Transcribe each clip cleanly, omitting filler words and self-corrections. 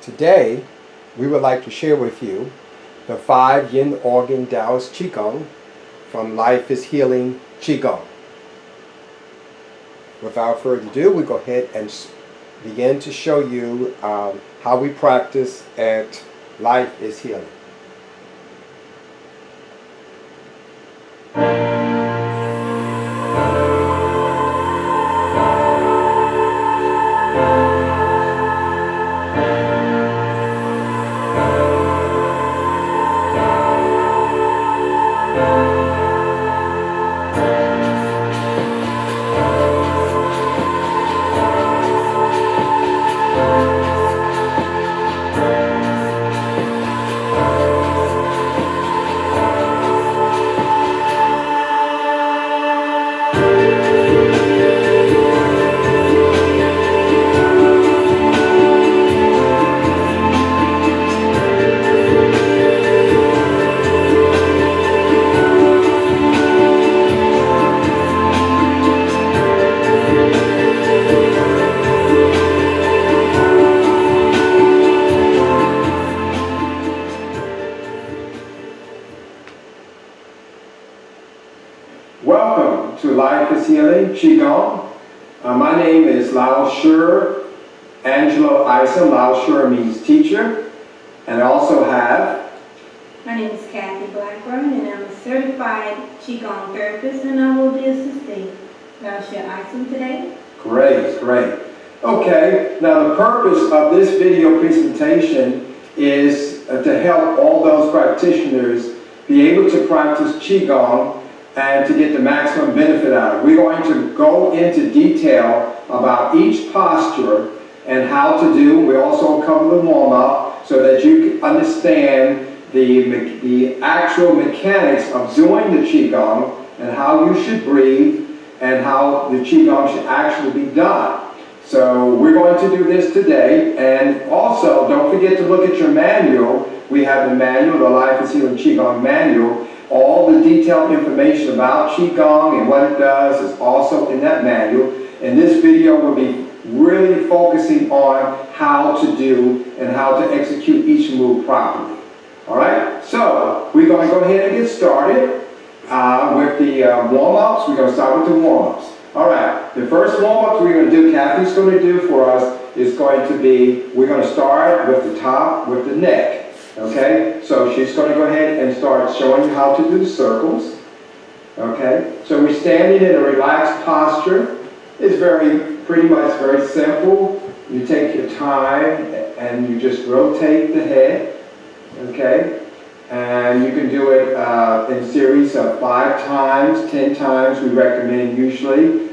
Today, we would like to share with you the 5 Yin Organ Taoist Qigong from Life is Healing Qigong. Without further ado, we go ahead and begin to show you how we practice at Life is Healing. Welcome to Life is Healing Qigong. My name is Lao Shi Angelo Isom. Lao Shi means teacher. And I also have... My name is Kathy Blackburn, and I'm a certified Qigong therapist, and I will be assisting Lao Shi Isom today. Great. Okay, now the purpose of this video presentation is to help all those practitioners be able to practice Qigong and to get the maximum benefit out of it. We're going to go into detail about each posture and how to do. We also cover the warm-up so that you can understand the actual mechanics of doing the Qigong and how you should breathe and how the Qigong should actually be done. So we're going to do this today, and also don't forget to look at your manual. We have the manual, the Life is Healing Qigong manual. All the detailed information about Qigong and what it does is also in that manual. And this video will be really focusing on how to do and how to execute each move properly. Alright, so we're going to go ahead and get started with the warm-ups. We're going to start with the warm-ups. Alright, the first warm-up we're going to do, Kathy's going to do for us, is going to be, we're going to start with the top, with the neck. Okay, so she's going to go ahead and start showing you how to do the circles. Okay, so we're standing in a relaxed posture. It's pretty much very simple. You take your time and you just rotate the head. Okay, and you can do it in series of 5 times, 10 times. We recommend usually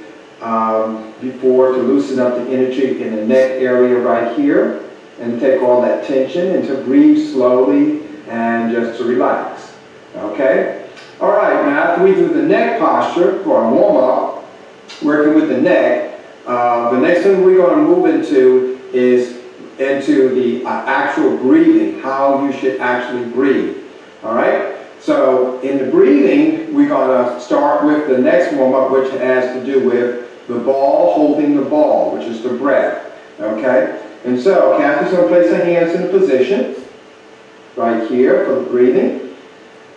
before to loosen up the energy in the neck area right here. And take all that tension and to breathe slowly and just to relax. Okay? Alright, now after we do the neck posture for our warm-up, working with the neck, the next thing we're going to move into is into the actual breathing, how you should actually breathe. Alright? So in the breathing, we're going to start with the next warm-up, which has to do with the ball, holding the ball, which is the breath. Okay? And so, Kathy's going to place her hands in a position right here for the breathing.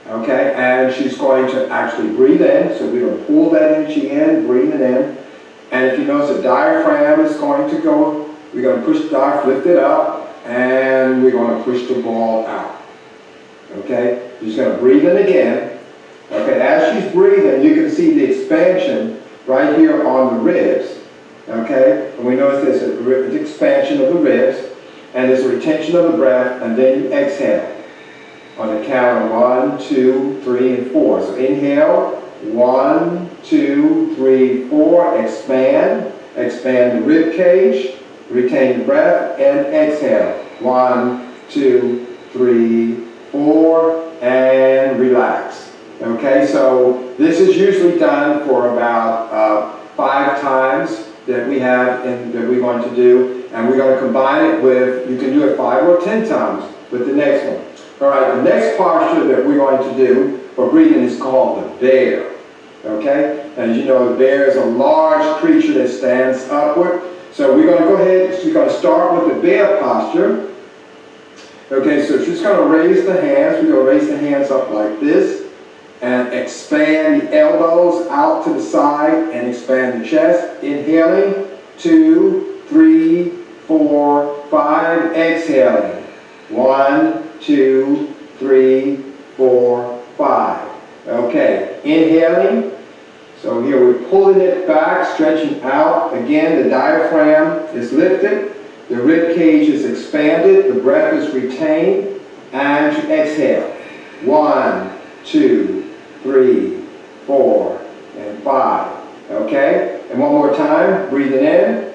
Okay, and she's going to actually breathe in. So we're going to pull that energy in, breathe it in. And if you notice, the diaphragm is going to go, we're going to push the diaphragm, lift it up, and we're going to push the ball out. Okay, she's going to breathe in again. Okay, as she's breathing, you can see the expansion right here on the ribs. Okay, and we notice there's an expansion of the ribs, and there's a retention of the breath, and then you exhale on the count of 1, 2, 3, and 4. So inhale, 1, 2, 3, 4, expand the rib cage, retain the breath, and exhale. 1, 2, 3, 4, and relax. Okay, so this is usually done for about 5 times. That we have and that we're going to do, and we're going to combine it with, you can do it 5 or 10 times with the next one. Alright, the next posture that we're going to do for breathing is called the bear. Okay, as you know, the bear is a large creature that stands upward. So we're going to go ahead, we're going to start with the bear posture. Okay, so she's going to raise the hands. We're going to raise the hands up like this and expand the elbows out to the side and expand the chest. Inhaling, 2, 3, 4, 5. Exhaling, 1, 2, 3, 4, 5. Okay, inhaling. So here we're pulling it back, stretching out. Again, the diaphragm is lifted. The rib cage is expanded. The breath is retained. And you exhale. 1, 2, 3, 4, and 5. Okay? And one more time. Breathing in.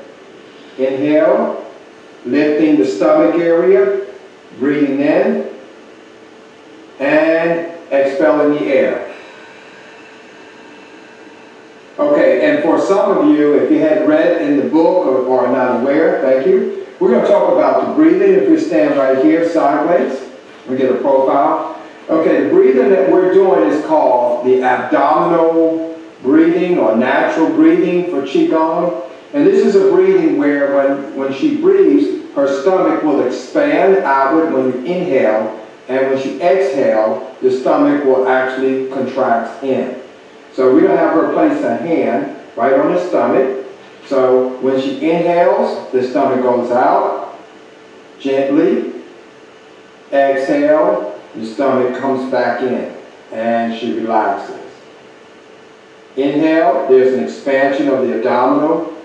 Inhale. Lifting the stomach area. Breathing in. And expelling the air. Okay, and for some of you, if you had read in the book or are not aware, thank you, we're going to talk about the breathing. If we stand right here sideways, we get a profile. Okay, the breathing that we're doing is called the abdominal breathing or natural breathing for Qigong. And this is a breathing where when she breathes, her stomach will expand outward when you inhale, and when she exhale, the stomach will actually contract in. So we're going to have her place a hand right on the stomach. So when she inhales, the stomach goes out gently. Exhale, the stomach comes back in and she relaxes. Inhale, there's an expansion of the abdominal.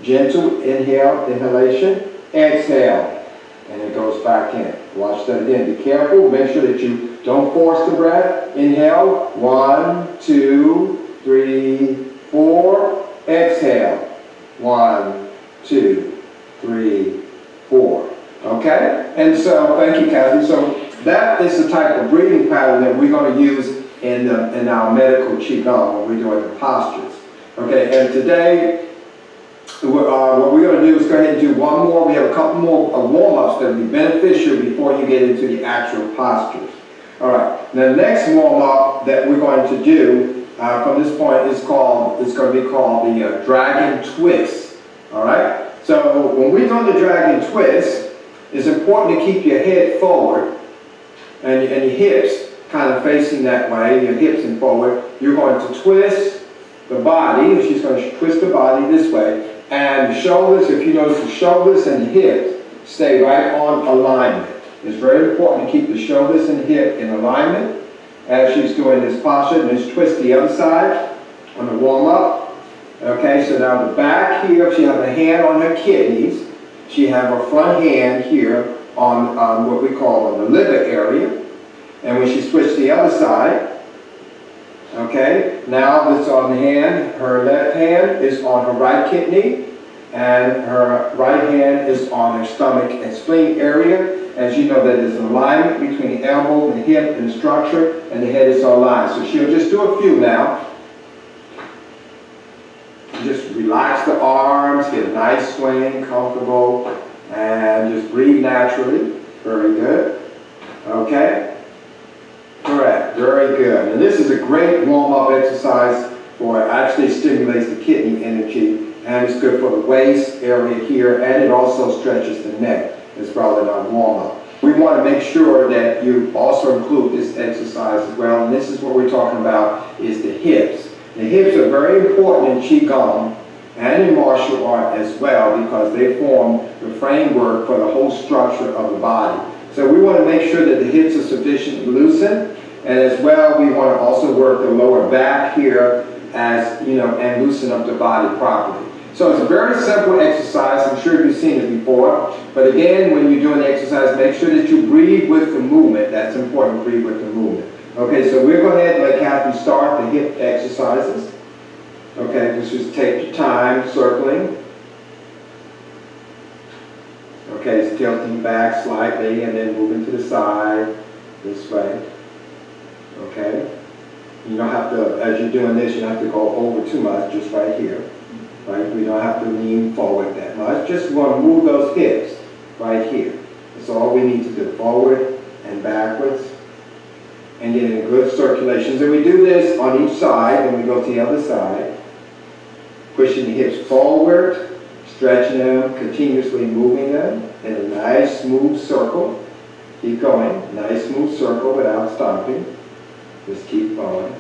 Gentle inhalation. Exhale, and it goes back in. Watch that again. Be careful. Make sure that you don't force the breath. Inhale. 1, 2, 3, 4. Exhale. 1, 2, 3, 4. Okay? And so, thank you, Kathy. So that is the type of breathing pattern that we're going to use in our medical Qigong when we're doing the postures. Okay? And today, what we're going to do is go ahead and do one more. We have a couple more warm-ups that will be beneficial before you get into the actual postures. All right. Now, the next warm-up that we're going to do from this point is going to be called the dragon twist. All right. So when we're doing the dragon twist, it's important to keep your head forward and your hips kind of facing that way. Your hips and forward. You're going to twist the body. She's going to twist the body this way. And the shoulders, if you notice, the shoulders and the hips stay right on alignment. It's very important to keep the shoulders and the hip in alignment as she's doing this posture. And just twist the other side on the warm-up. Okay, so now the back here, she has a hand on her kidneys. She has her front hand here on what we call the liver area. And when she switches the other side, okay, now this on the hand, her left hand is on her right kidney, and her right hand is on her stomach and spleen area. As you know, that is an alignment between the elbow, the hip, and the structure, and the head is aligned. So she'll just do a few now. Just relax the arms, get a nice swing, comfortable, and just breathe naturally. Very good. Okay. Correct, very good. And this is a great warm-up exercise for it actually stimulates the kidney energy, and it's good for the waist area here, and it also stretches the neck as well in our warm-up. We want to make sure that you also include this exercise as well, and this is what we're talking about is the hips. The hips are very important in Qigong and in martial art as well because they form the framework for the whole structure of the body. So we want to make sure that the hips are sufficiently loosened, and as well we want to also work the lower back here as you know and loosen up the body properly. So it's a very simple exercise. I'm sure you've seen it before, but again, when you're doing the exercise, make sure that you breathe with the movement. That's important. Breathe with the movement. Okay, so we'll go ahead and let Kathy start the hip exercises. Okay, just take your time circling. Okay, it's tilting back slightly and then moving to the side this way. Okay, you don't have to, as you're doing this, you don't have to go over too much, just right here. Right, we don't have to lean forward that much. Just want to move those hips right here. That's all we need to do, forward and backwards. And getting good circulations. And we do this on each side, and we go to the other side. Pushing the hips forward, stretching them, continuously moving them in a nice smooth circle. Keep going. Nice smooth circle without stopping. Just keep going.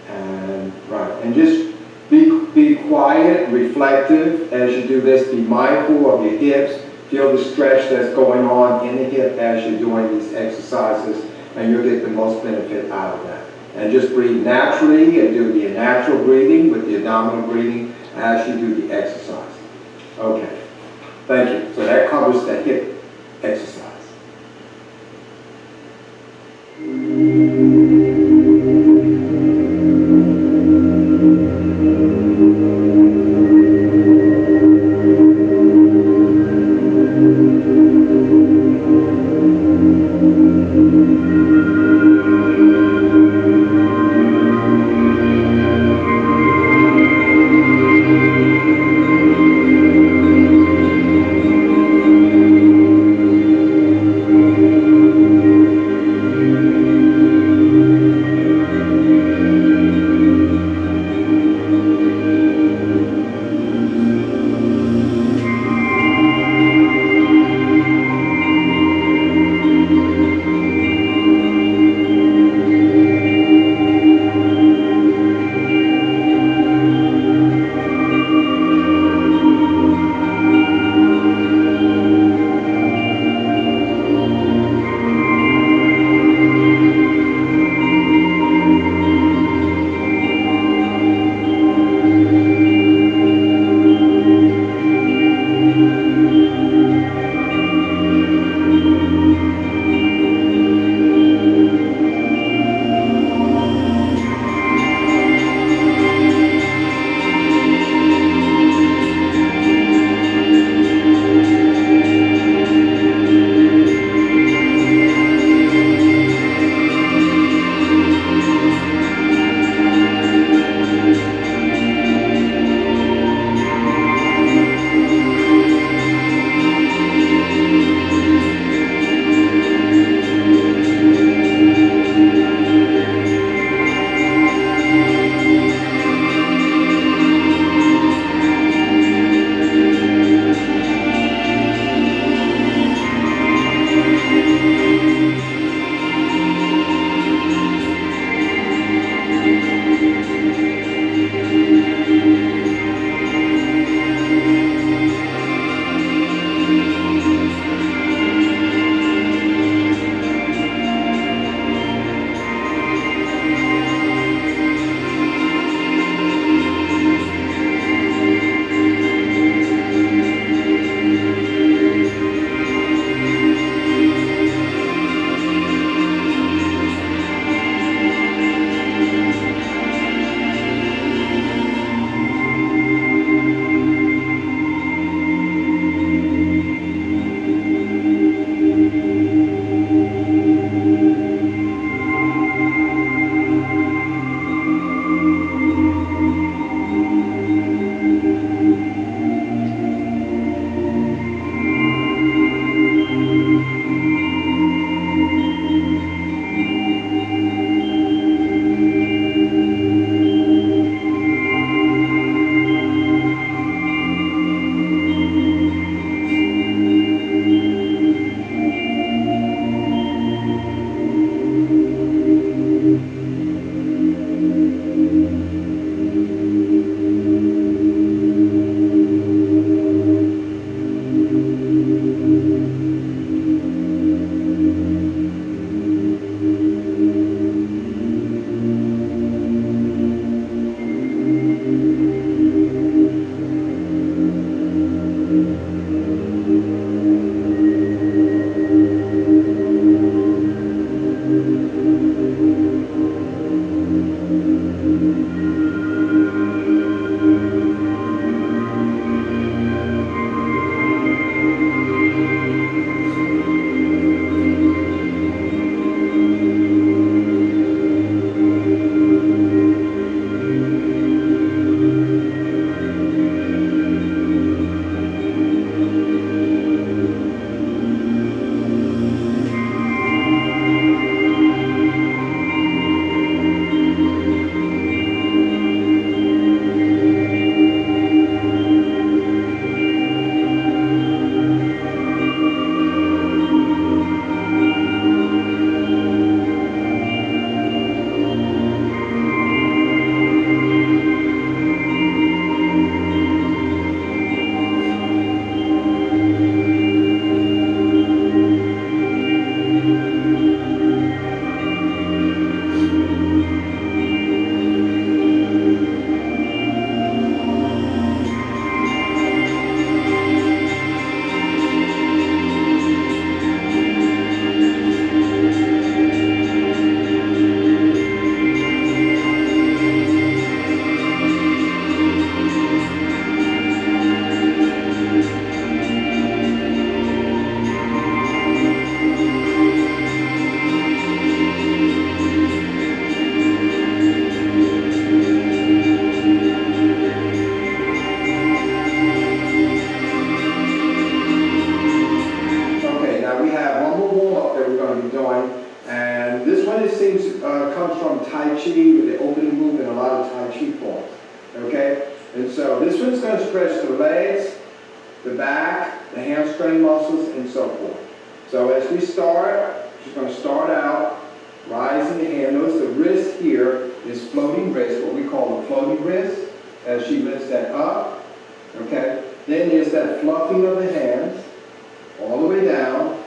And right. And just be quiet, reflective as you do this. Be mindful of your hips. Feel the stretch that's going on in the hip as you're doing these exercises, and you'll get the most benefit out of that. And just breathe naturally and do the natural breathing with the abdominal breathing as you do the exercise. Okay. Thank you. So that covers the hip exercise. Chi, with the opening movement, a lot of Tai Chi forms. Okay? And so this one's going to stretch the legs, the back, the hamstring muscles, and so forth. So as we start, she's going to start out rising the hand. Notice the wrist here is floating wrist, what we call the floating wrist, as she lifts that up. Okay? Then there's that fluffing of the hands all the way down,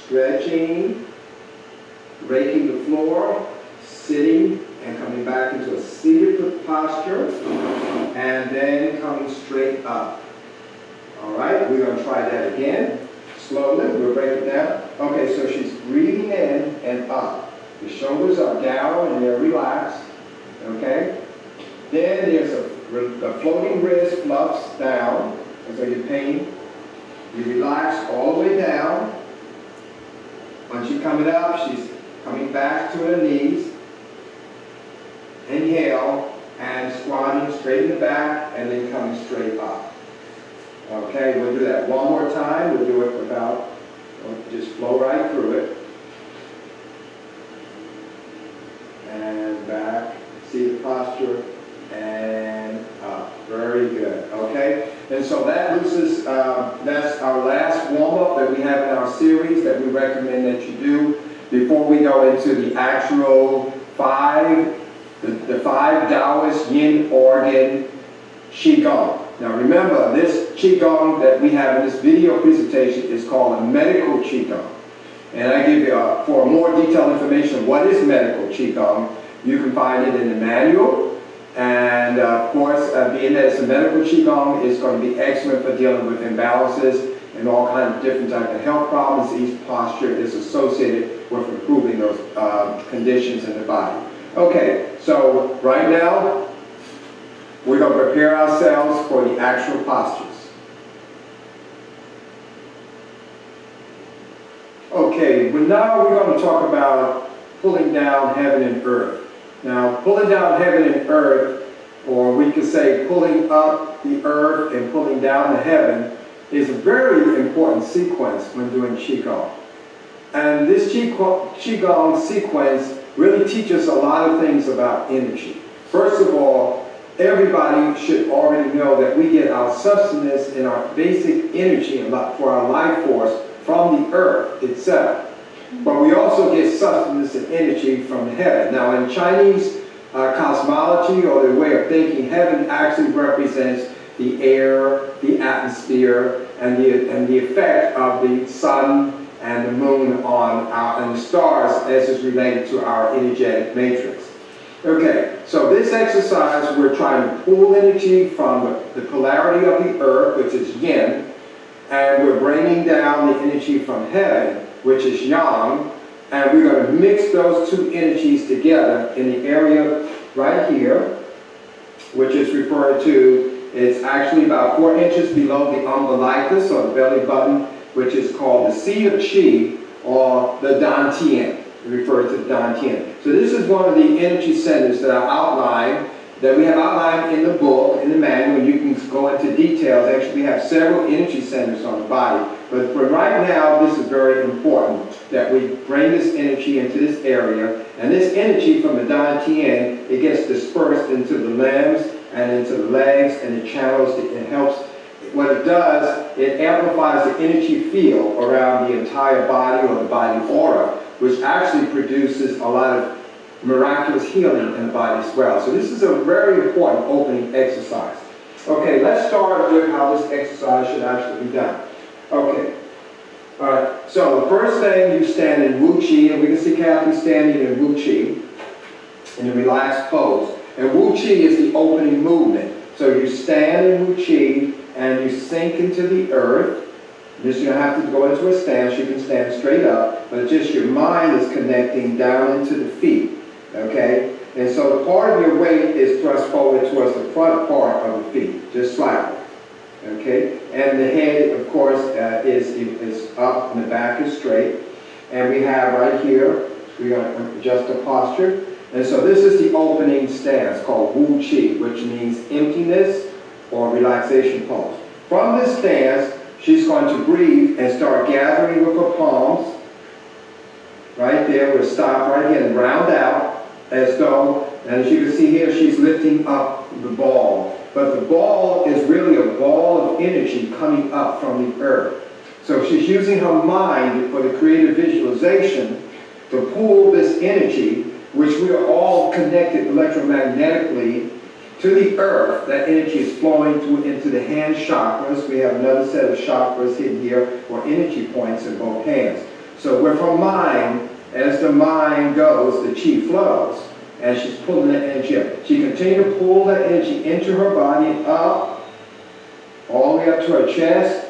stretching, raking the floor, sitting, and coming back into a seated posture, and then coming straight up. All right, we're going to try that again. Slowly, we'll break it down. Okay, so she's breathing in and up. The shoulders are down and they're relaxed. Okay? Then there's a floating wrist fluffs down. And so you're pain. You relax all the way down. Once you're coming up, she's coming back to her knees. Inhale and squatting straight in the back and then coming straight up. Okay, we'll do that one more time. We'll do it without, just flow right through it. And back, seated posture, and up. Very good, okay? And so that looses, that's our last warm-up that we have in our series that we recommend that you do before we go into the actual the five Taoist yin organ Qigong. Now remember, this Qigong that we have in this video presentation is called a medical Qigong. And I give you, for more detailed information, what is medical Qigong, you can find it in the manual. And of course, being that it's a medical Qigong, it's going to be excellent for dealing with imbalances and all kinds of different types of health problems. Each posture is associated with improving those conditions in the body. Okay, so right now, we're going to prepare ourselves for the actual postures. Okay, well now we're going to talk about pulling down heaven and earth. Now, pulling down heaven and earth, or we could say pulling up the earth and pulling down the heaven, is a very important sequence when doing Qigong. And this Qigong sequence really teaches a lot of things about energy. First of all, everybody should already know that we get our sustenance and our basic energy for our life force from the earth itself. But we also get sustenance and energy from heaven. Now in Chinese cosmology, or the way of thinking, heaven actually represents the air, the atmosphere, and the effect of the sun and the moon and the stars as is related to our energetic matrix. Okay, so this exercise, we're trying to pull energy from the polarity of the earth, which is yin, and we're bringing down the energy from heaven, which is yang, and we're going to mix those two energies together in the area right here, which is referred to, it's actually about 4 inches below the umbilicus, or the belly button, which is called the seat of Qi, or the Dantian. Referred to the Dantian. So this is one of the energy centers that are outlined, that we have outlined in the book, in the manual. You can go into details. Actually, we have several energy centers on the body. But for right now, this is very important, that we bring this energy into this area. And this energy from the Dantian, it gets dispersed into the limbs and into the legs, and it channels, it helps. What it does, it amplifies the energy field around the entire body, or the body aura, which actually produces a lot of miraculous healing in the body as well. So this is a very important opening exercise. Okay, let's start with how this exercise should actually be done. Okay, all right, so the first thing, you stand in Wu Qi, and we can see Kathy standing in Wu Qi, in a relaxed pose. And Wu Qi is the opening movement. So you stand in Wu Qi, and you sink into the earth. You don't have to go into a stance, you can stand straight up, but just your mind is connecting down into the feet, okay? And so the part of your weight is thrust forward towards the front part of the feet, just slightly, okay? And the head, of course, is up and the back is straight. And we have right here, we're going to adjust the posture. And so this is the opening stance called Wu Qi, which means emptiness or relaxation pose. From this stance, she's going to breathe and start gathering with her palms. Right there, we'll stop right here and round out. as though, and as you can see here, she's lifting up the ball. But the ball is really a ball of energy coming up from the earth. So she's using her mind for the creative visualization to pull this energy, which we are all connected electromagnetically to the earth. That energy is flowing into the hand chakras. We have another set of chakras hidden here, or energy points in both hands. So with her mind, as the mind goes, the chi flows, and she's pulling that energy up. She continues to pull that energy into her body, up, all the way up to her chest,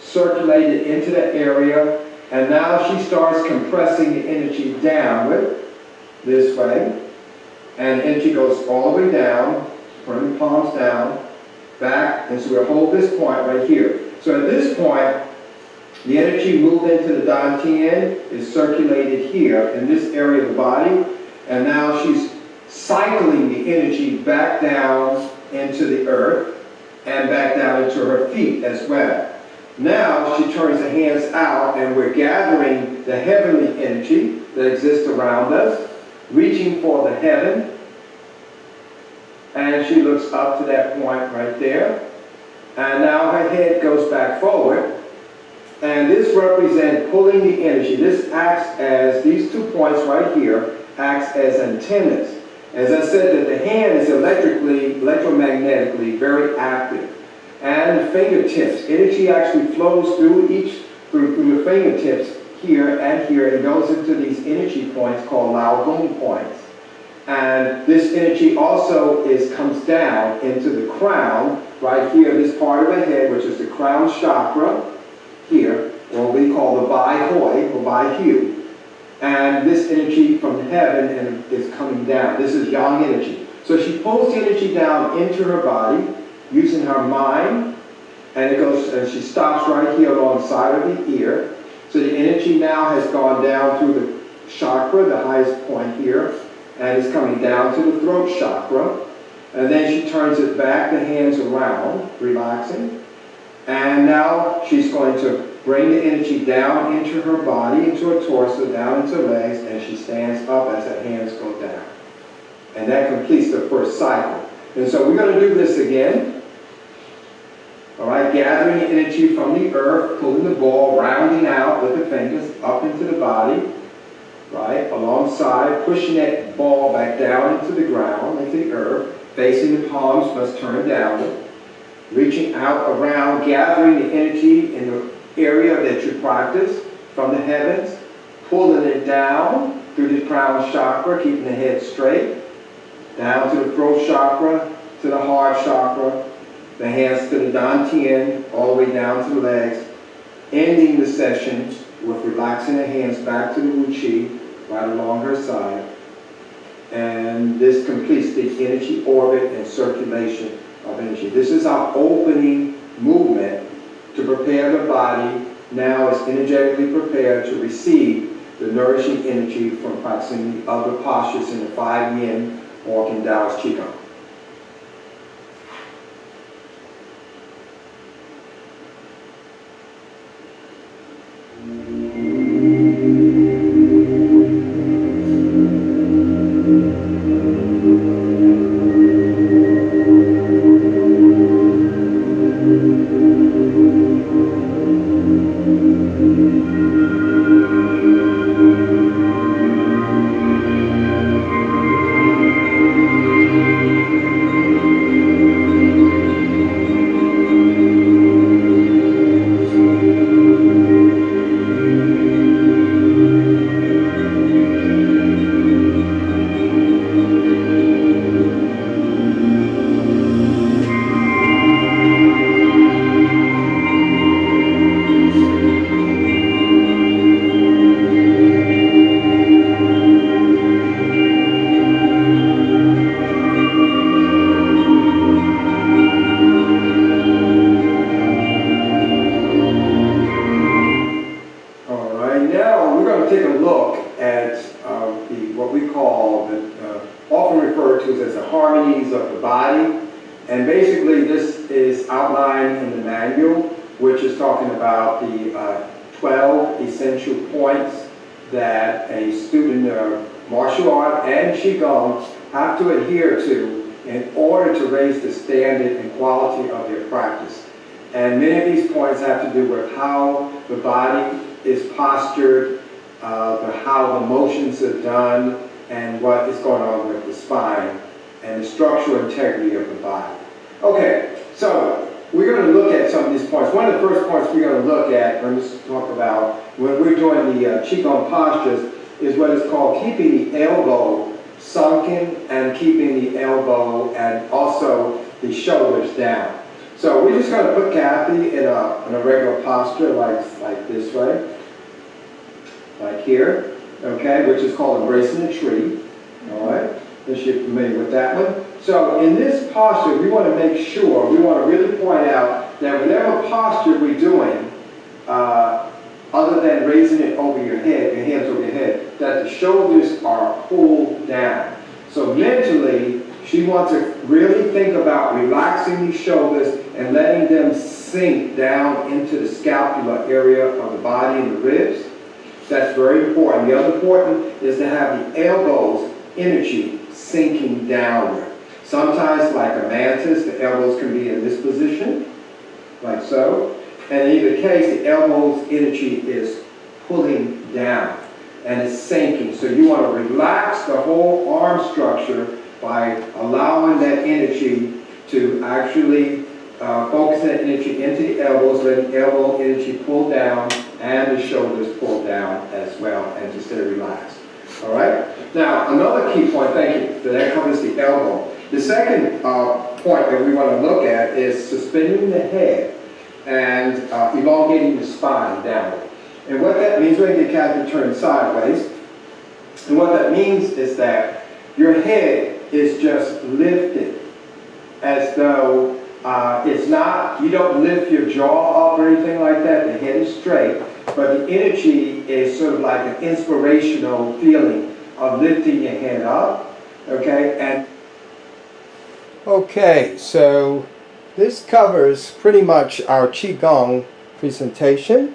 circulate it into that area, and now she starts compressing the energy downward, this way, and energy goes all the way down, putting the palms down, back, and so we'll hold this point right here. So at this point, the energy moved into the dantian, is circulated here in this area of the body, and now she's cycling the energy back down into the earth and back down into her feet as well. Now she turns the hands out, and we're gathering the heavenly energy that exists around us, reaching for the heaven, and she looks up to that point right there, and now her head goes back forward. And this represents pulling the energy. This acts as, these 2 points right here, acts as antennas. As I said, that the hand is electromagnetically very active. And the fingertips, energy actually flows through the fingertips here and here, and goes into these energy points called Lao Gong points. And this energy also comes down into the crown, right here, this part of the head, which is the crown chakra, here, or we call the Bai Hoi, or Bai Hu. And this energy from heaven is coming down. This is yang energy. So she pulls the energy down into her body, using her mind, and it goes, and she stops right here alongside of the ear. So the energy now has gone down through the chakra, the highest point here, and is coming down to the throat chakra. And then she turns it back, the hands around, relaxing. And now she's going to bring the energy down into her body, into her torso, down into her legs, and she stands up as her hands go down. And that completes the first cycle. And so we're going to do this again. All right, gathering the energy from the earth, pulling the ball, rounding out with the fingers up into the body, right, alongside, pushing that ball back down into the ground, into the earth, facing the palms must turn downward. Reaching out around, gathering the energy in the area that you practice from the heavens, pulling it down through the crown chakra, keeping the head straight, down to the throat chakra, to the heart chakra, the hands to the dantian, all the way down to the legs, ending the session with relaxing the hands back to the Wu Chi, right along her side. And this completes the energy orbit and circulation of energy. This is our opening movement to prepare the body. Now is energetically prepared to receive the nourishing energy from practicing the other postures in the 5 yin walking Taoist Qigong. And basically this is outlined in the manual, which is talking about the 12 essential points that a student martial art and Qigong have to adhere to in order to raise the standard and quality of their practice. And many of these points have to do with how the body is postured, how the motions are done, and what is going on with the spine and the structural integrity of the body. Okay, so we're going to look at some of these points. One of the first points we're going to look at, when we talk about when we're doing the Qigong postures, is what is called keeping the elbow sunken and keeping the elbow and also the shoulders down. So we're just going to put Kathy in a regular posture like this way, like here, okay, which is called embracing the tree, all right? If you're familiar with that one. So in this posture, we want to make sure, we want to really point out that whatever posture we're doing, other than raising it over your head, your hands over your head, that the shoulders are pulled down. So mentally, she wants to really think about relaxing these shoulders and letting them sink down into the scapular area of the body and the ribs. That's very important. The other important is to have the elbows energy sinking downward. Sometimes, like a mantis, the elbows can be in this position, like so. And in either case, the elbows energy is pulling down and it's sinking. So you want to relax the whole arm structure by allowing that energy to actually focus that energy into the elbows, let the elbow energy pull down and the shoulders pull down as well, and just stay relaxed. All right? Now, another key point, thank you, that covers the elbow. The second point that we want to look at is suspending the head and elongating the spine downward. And what that means, we're going to get Kathy turned sideways. And what that means is that your head is just lifted as though it's not, you don't lift your jaw up or anything like that. The head is straight, but the energy is sort of like an inspirational feeling of lifting your head up, okay? And okay, so this covers pretty much our Qigong presentation,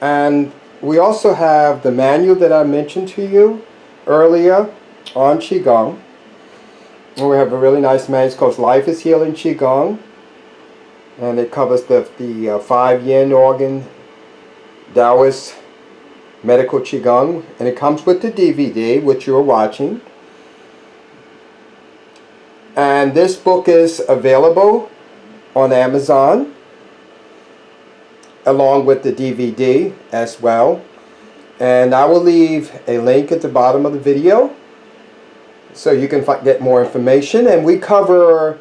and we also have the manual that I mentioned to you earlier on Qigong. And we have a really nice manual. It's called Life is Healing Qigong, and it covers the 5 yin organ Taoist Medical Qigong, and it comes with the DVD which you're watching. And this book is available on Amazon along with the DVD as well. And I will leave a link at the bottom of the video so you can get more information. And we cover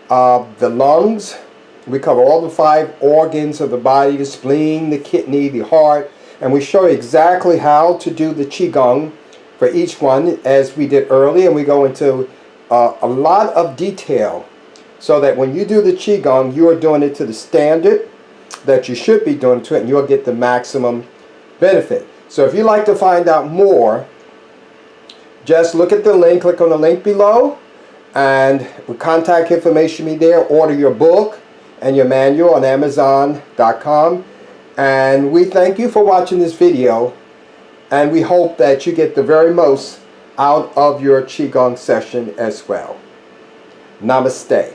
the lungs, we cover all the 5 organs of the body, the spleen, the kidney, the heart, and we show exactly how to do the Qigong for each one as we did earlier, and we go into a lot of detail so that when you do the Qigong, you are doing it to the standard that you should be doing to it, and you'll get the maximum benefit. So if you'd like to find out more, just look at the link, click on the link below, and with contact information be there. Order your book and your manual on Amazon.com. And we thank you for watching this video, and we hope that you get the very most out of your Qigong session as well. Namaste.